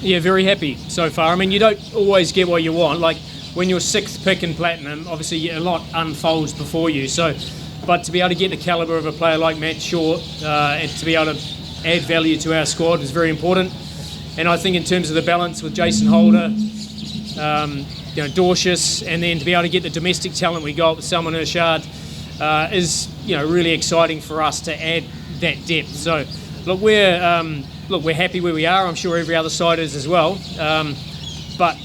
Yeah, very happy so far. I mean, you don't always get what you want. Like when you're sixth pick in platinum, obviously a lot unfolds before you. So, but to be able to get the calibre of a player like Matt Short and to be able to add value to our squad is very important. And I think in terms of the balance with Jason Holder, Dorcius, and then to be able to get the domestic talent we got with Salman Irshad is really exciting for us to add that depth. So look, we're happy where we are. I'm sure every other side is as well. But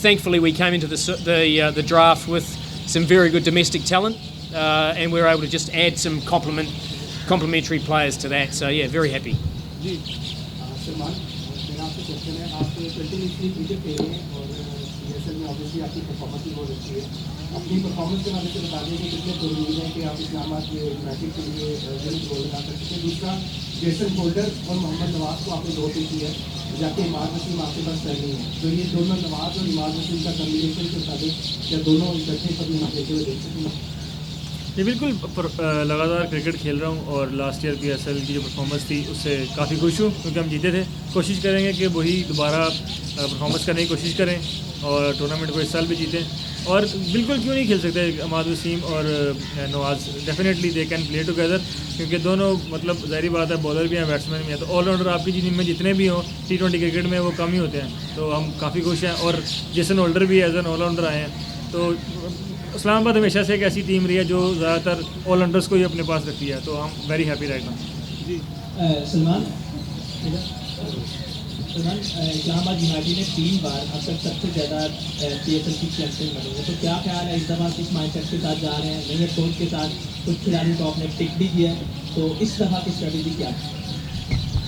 thankfully we came into the draft with some very good domestic talent, and we were able to just add some complementary players to that. So yeah, very happy. Salman, मेरा आपसे question है, आप continuously cricket खेल रहे हैं और PSL में obviously आपकी परफॉर्मेंस भी बहुत अच्छी है। अपनी परफॉर्मेंस के बारे में बता दें कि कितने जरूरी है कि आप इस्लामाबाद के यूनाइटेड के लिए रोल अदा कर सकते हैं। दूसरा, जेसन होल्डर और मोहम्मद नवाज को आपने दो की है, जाके इमाद वसीम आपके पास नहीं है, तो ये दोनों नवाज और इमाद वसीम का कॉम्बिनेशन के मुताबिक क्या दोनों इकट्ठे पर देते हुए देख सकते हैं? जी बिल्कुल, लगातार क्रिकेट खेल रहा हूँ और लास्ट ईयर PSL की जो परफॉर्मेंस थी उससे काफ़ी खुश हूँ क्योंकि हम जीते थे। कोशिश करेंगे कि वही दोबारा परफॉर्मेंस करने की कोशिश करें और टूर्नामेंट को इस साल भी जीतें। और बिल्कुल क्यों नहीं खेल सकते इमाद वसीम और Nawaz, definitely they can play together, क्योंकि दोनों मतलब ज़ाहिर बात है बॉलर भी हैं बैट्समैन भी हैं, तो ऑलराउंडर आपकी टीम में जितने भी हों T20 क्रिकेट में वो कम ही होते हैं। तो हम काफ़ी खुश हैं और जेसन होल्डर भी एज एन ऑलराउंडर आए हैं। तो इस्लामाबाद हमेशा से एक ऐसी टीम रही है जो ज़्यादातर ऑलराउंडर्स को ही अपने पास रखती है, तो हम वेरी हैप्पी राइट नाउ। जी सलमान, इस्लामाबाद यूनाइटेड ने 3 बार अब तक सबसे ज़्यादा PSL की चैंपियन बनी है, तो क्या ख्याल है इस दफ़ा किस माइंडसेट के साथ जा रहे हैं? नए कोच के साथ कुछ खिलाड़ियों को आपने पिक भी किया है, तो इस दफ़ा की स्ट्रेटजी क्या है?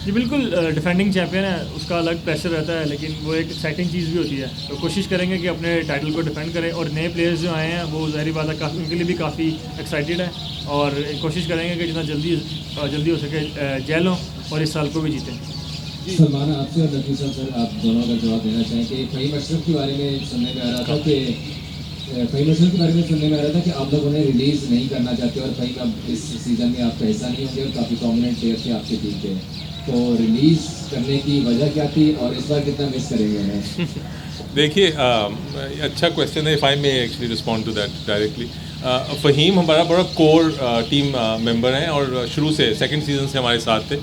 जी बिल्कुल, डिफेंडिंग चैम्पियन है, उसका अलग प्रेशर रहता है, लेकिन वो एक एक्साइटिंग चीज़ भी होती है। तो कोशिश करेंगे कि अपने टाइटल को डिफेंड करें और नए प्लेयर्स जो आए हैं वो ज़ाहिर बात है काफ़ी उनके लिए भी काफ़ी एक्साइटेड है और कोशिश करेंगे कि जितना जल्दी हो सके जेल हों और इस साल को भी जीतें। सलमान, आपसे और नफीसा सर, आप दोनों का जवाब देना चाहें कि फ़हीम अशरफ के बारे में सुनने में आ रहा था कि आप लोग उन्हें रिलीज़ नहीं करना चाहते और फ़हीम अब इस सीज़न में आपका हिस्सा नहीं होंगे और काफ़ी प्रोमिनेंट प्लेयर थे आपके टीम के, तो रिलीज़ करने की वजह क्या थी और इस बार कितना मिस करेंगे उन्हें? देखिए, अच्छा क्वेश्चन है। If I may actually respond to that directly. Faheem हमारा बड़ा कोर टीम मेंबर हैं और शुरू से सेकंड सीज़न से हमारे साथ थे।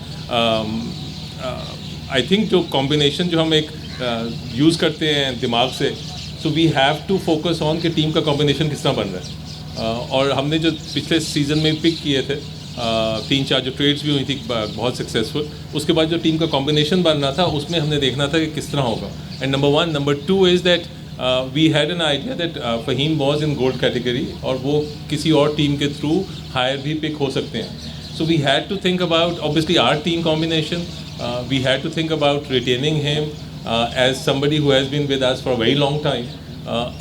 आई थिंक जो कॉम्बिनेशन जो हम एक यूज़ करते हैं दिमाग से, so we have to focus on कि टीम का कॉम्बिनेशन किस तरह बन रहा है। और हमने जो पिछले सीज़न में पिक किए थे 3-4 जो ट्रेड्स भी हुई थी बहुत सक्सेसफुल, उसके बाद जो टीम का कॉम्बिनेशन बन रहा था उसमें हमने देखना था कि किस तरह होगा। And number 1, number 2 is that we had an idea that Faheem was in gold category और वो किसी और टीम के थ्रू हायर भी पिक हो सकते हैं। So we had to think about obviously our team combination, we had to think about retaining him as somebody who has been with us for a very long time,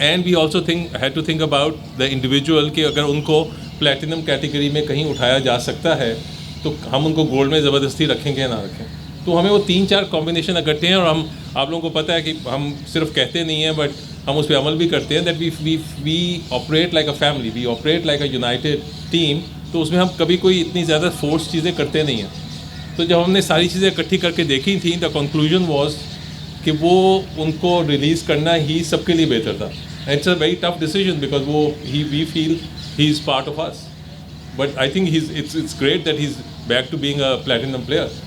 and we also had to think about the individual कि अगर उनको platinum category में कहीं उठाया जा सकता है तो हम उनको गोल्ड में ज़बरदस्ती रखेंगे या ना रखें। तो हमें वो 3-4 कॉम्बिनेशन इकट्ठे हैं और हम आप लोगों को पता है कि हम सिर्फ कहते नहीं हैं बट हम उस पर अमल भी करते हैं। That we operate like a family, we operate like a united team. तो उसमें हम कभी कोई इतनी ज़्यादा फोर्स चीज़ें करते नहीं हैं। तो जब हमने सारी चीज़ें इकट्ठी करके देखी थी, द कंक्लूजन वाज कि वो उनको रिलीज़ करना ही सबके लिए बेहतर था। It's a very tough decision because we feel he is part of us, but I think it's great that he is back to being a platinum player.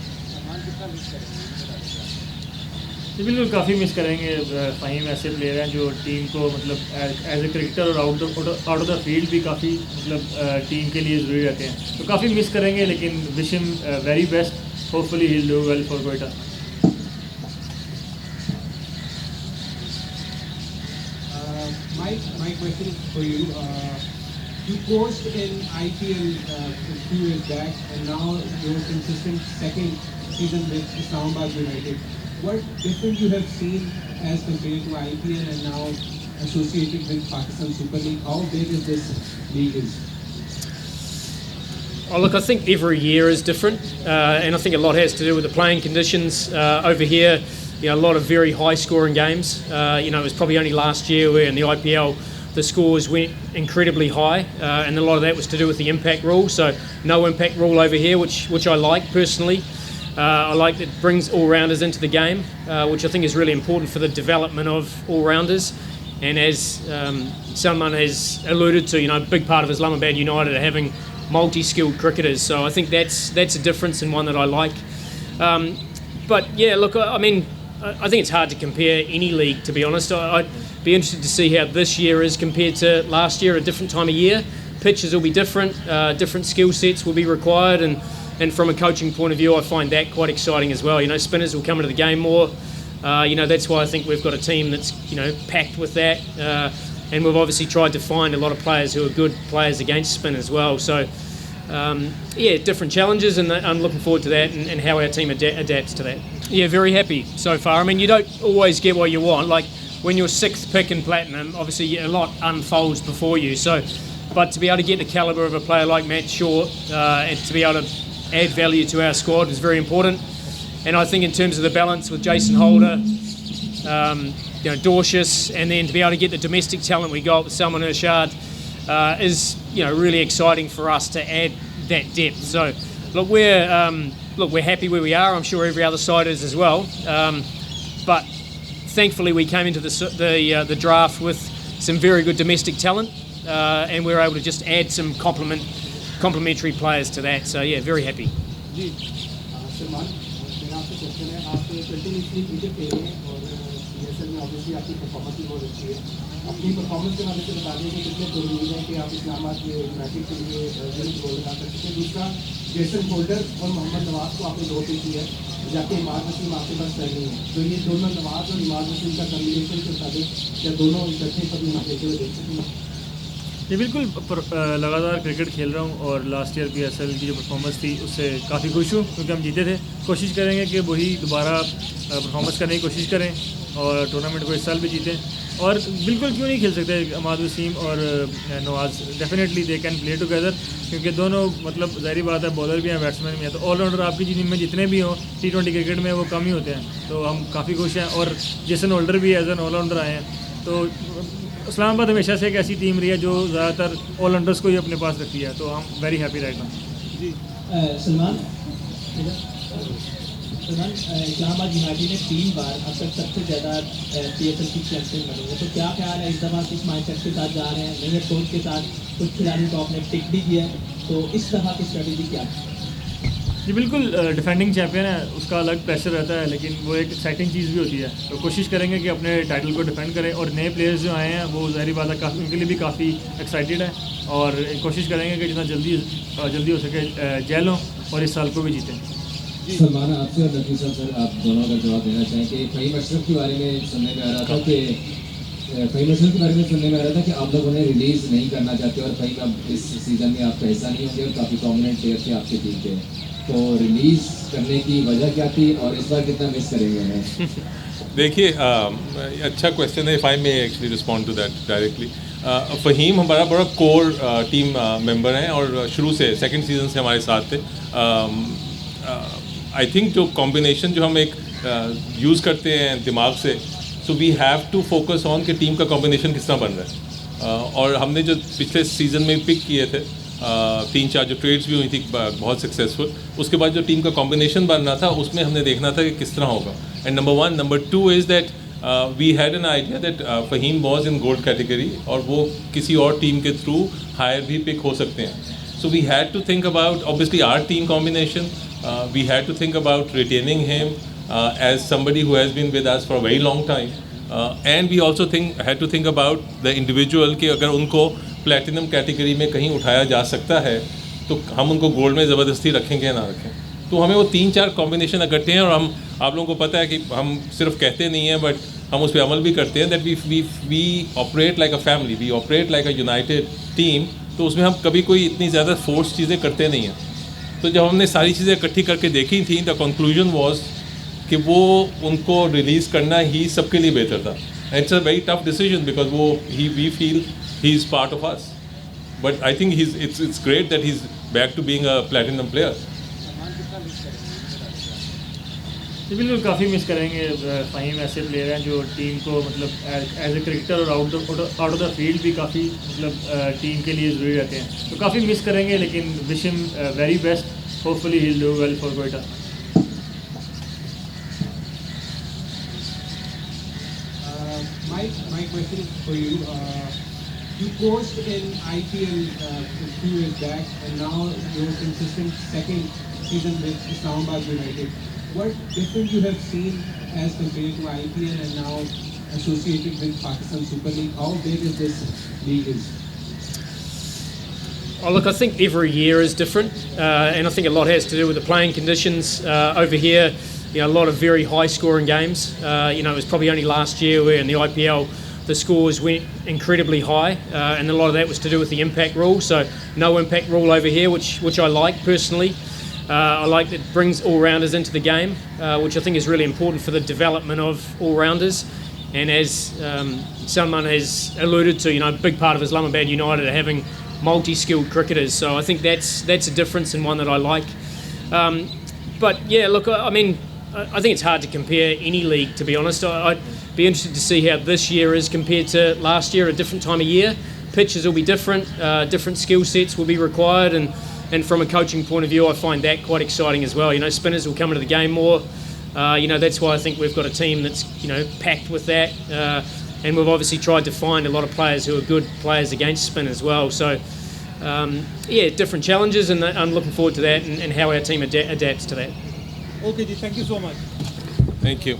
बिल्कुल काफ़ी मिस करेंगे। फ़हीम ऐसे प्लेयर हैं जो टीम को मतलब एज ए क्रिकेटर और out of the field भी काफ़ी मतलब टीम के लिए ज़रूरी रहते हैं, तो काफ़ी मिस करेंगे। लेकिन wish him very best, hopefully he will do well for Quetta. My question for you, you coached in IPL a few years back and now you're consistent second season with Islamabad United. What different you have seen as compared to IPL and now associated with Pakistan Super League? How big is this league is? Oh, look, I think every year is different, and I think a lot has to do with the playing conditions over here. A lot of very high-scoring games. It was probably only last year where in the IPL the scores went incredibly high, and a lot of that was to do with the impact rule. So no impact rule over here, which I like personally. I like that it brings all-rounders into the game, which I think is really important for the development of all-rounders. And as Salman has alluded to, a big part of Islamabad United are having multi-skilled cricketers. So I think that's a difference and one that I like. But yeah, look, I mean, I think it's hard to compare any league, to be honest. I'd be interested to see how this year is compared to last year, a different time of year. Pitches will be different, different skill sets will be required, and from a coaching point of view, I find that quite exciting as well. Spinners will come into the game more. That's why I think we've got a team that's, packed with that. And we've obviously tried to find a lot of players who are good players against spin as well. So, different challenges, and I'm looking forward to that and how our team adapts to that. Yeah, very happy so far. I mean, you don't always get what you want. Like, when you're 6th pick in Platinum, obviously a lot unfolds before you. So, but to be able to get the calibre of a player like Matt Short and to be able to add value to our squad is very important. And I think in terms of the balance with Jason Holder, Dorcius, and then to be able to get the domestic talent we got with Salman is really exciting for us to add that depth. So look, we're happy where we are. I'm sure every other side is as well. But thankfully we came into the draft with some very good domestic talent, and we were able to just add some complementary players to that. So yeah, very happy. Salman, मेरा आपसे question है, आप continuously cricket खेल रहे हैं और PSL में obviously आपकी परफॉर्मेंस भी बहुत अच्छी है। अपनी परफॉर्मेंस के बारे में बता दें कि कितने जरूरी है कि आप इस्लामाबाद के यूनाइटेड के लिए गोल लगा सकते हैं। दूसरा, जेसन होल्डर और मोहम्मद नवाज को आपने दो की है, जाके इमाद वसीम आपके पास चल रही है, तो ये दोनों नवाज और इमाद वसीम का कम्बिनेशन के मुताबिक क्या दोनों इकट्ठे कभी ना खेलते हुए देख सकते हैं? जी बिल्कुल, लगातार क्रिकेट खेल रहा हूँ और लास्ट ईयर PSL की जो परफॉर्मेंस थी उससे काफ़ी खुश हूँ, क्योंकि हम जीते थे। कोशिश करेंगे कि वही दोबारा परफॉर्मेंस करने की कोशिश करें और टूर्नामेंट को इस साल भी जीतें। और बिल्कुल क्यों नहीं खेल सकते इमाद वसीम और Nawaz, definitely they can play together, क्योंकि दोनों मतलब ज़ाहिर बात है बॉलर भी हैं, बैट्समैन भी हैं। तो ऑलराउंडर आपकी टीम में जितने भी हों T20 क्रिकेट में वो कम ही होते हैं, तो हम काफ़ी खुश हैं। और जेसन होल्डर भी एज एन ऑलराउंडर आए हैं। तो इस्लामाबाद हमेशा से एक ऐसी टीम रही है जो ज़्यादातर ऑलराउंडर्स को ही अपने पास रखती है, तो हम वेरी हैप्पी राइट नाउ। जी सलमान, इस्लामाबाद यूनाइटेड ने 3 बार अब तक सबसे ज़्यादा PSL की चैंपियन बनी है, तो क्या ख्याल है इस दफ़ा किस माइंडसेट के साथ जा रहे हैं? नई अप्रोच के साथ, कुछ खिलाड़ियों को आपने टिक भी किया है, तो इस दफ़ा की स्ट्रेटजी क्या है? जी बिल्कुल, डिफेंडिंग चैम्पियन है, उसका अलग प्रेशर रहता है, लेकिन वो एक एक्साइटिंग चीज़ भी होती है। तो कोशिश करेंगे कि अपने टाइटल को डिफेंड करें, और नए प्लेयर्स जो आए हैं वो ज़ाहिर बात है काफ़ी उनके लिए भी काफ़ी एक्साइटेड है, और कोशिश करेंगे कि जितना जल्दी हो सके जेल हों और इस साल को भी जीतें। सलमान, आपसे और नफीसा सर, आप दोनों का जवाब देना चाहें कि फ़हीम अशरफ के बारे में सुनने में आ रहा था कि आप लोग उन्हें रिलीज़ नहीं करना चाहते, और फ़हीम अब इस सीज़न में आपका हिस्सा नहीं होंगे और काफ़ी प्रोमिनेंट प्लेयर थे आपके टीम के, तो रिलीज़ करने की वजह क्या थी और इस बार कितना मिस करेंगे उन्हें? देखिए, अच्छा क्वेश्चन है। If I may actually respond to that directly. Faheem हमारा बड़ा कोर टीम मेंबर हैं और शुरू से सेकंड सीज़न से हमारे साथ थे। आई थिंक जो कॉम्बिनेशन जो हम एक यूज़ करते हैं दिमाग से, so we have to focus on कि टीम का कॉम्बिनेशन किस तरह बन रहा है। और हमने जो पिछले सीज़न में पिक किए थे 3-4 जो ट्रेड्स भी हुई थी बहुत सक्सेसफुल, उसके बाद जो टीम का कॉम्बिनेशन बन रहा था उसमें हमने देखना था कि किस तरह होगा। And number 1, number 2 is that we had an idea that Faheem was in gold category, और वो किसी और टीम के थ्रू हायर भी पिक हो सकते हैं। So we had to think about obviously our team combination, we had to think about retaining him as somebody who has been with us for a very long time, and we also had to think about the individual कि अगर उनको platinum category में कहीं उठाया जा सकता है तो हम उनको गोल्ड में ज़बरदस्ती रखेंगे या ना रखें। तो हमें वो 3-4 कॉम्बिनेशन इकट्ठे हैं, और हम आप लोगों को पता है कि हम सिर्फ कहते नहीं हैं बट हम उस पर अमल भी करते हैं। That we operate like a family, we operate like a united team. तो उसमें हम कभी कोई इतनी ज़्यादा फोर्स चीज़ें करते नहीं हैं। तो जब हमने सारी चीज़ें इकट्ठी करके देखी थी, द कंक्लूजन वाज कि वो उनको रिलीज़ करना ही सबके लिए बेहतर था। It's a very tough decision because we feel he is part of us, but I think it's great that he is back to being a platinum player. बिल्कुल काफ़ी मिस करेंगे। फ़हीम ऐसे प्लेयर हैं जो टीम को मतलब एज ए क्रिकेटर और out of the field भी काफ़ी मतलब टीम के लिए ज़रूरी रहते हैं, तो काफ़ी मिस करेंगे। लेकिन wish him very best, hopefully he will do well for Quetta. my question for you. You coached in IPL a few years back, and now you're consistent second season with Islamabad United. What difference you have seen as compared to IPL and now associated with Pakistan Super League? How big is this league? Oh, look, I think every year is different, and I think a lot has to do with the playing conditions over here. You know, a lot of very high-scoring games. You know, it was probably only last year where in the IPL the scores went incredibly high, and a lot of that was to do with the impact rule. So no impact rule over here, which I like personally. I like that it brings all-rounders into the game, which I think is really important for the development of all-rounders. And as Salman has alluded to, you know, a big part of Islamabad United are having multi-skilled cricketers. So I think that's a difference and one that I like. But yeah, look, I mean, I think it's hard to compare any league, to be honest. I'd be interested to see how this year is compared to last year, a different time of year. Pitches will be different, different skill sets will be required, and from a coaching point of view, I find that quite exciting as well. You know, spinners will come into the game more. You know, that's why I think we've got a team that's, you know, packed with that. And we've obviously tried to find a lot of players who are good players against spin as well. So, yeah, different challenges, and I'm looking forward to that and how our team adapts to that. Okay, ji, thank you so much. Thank you.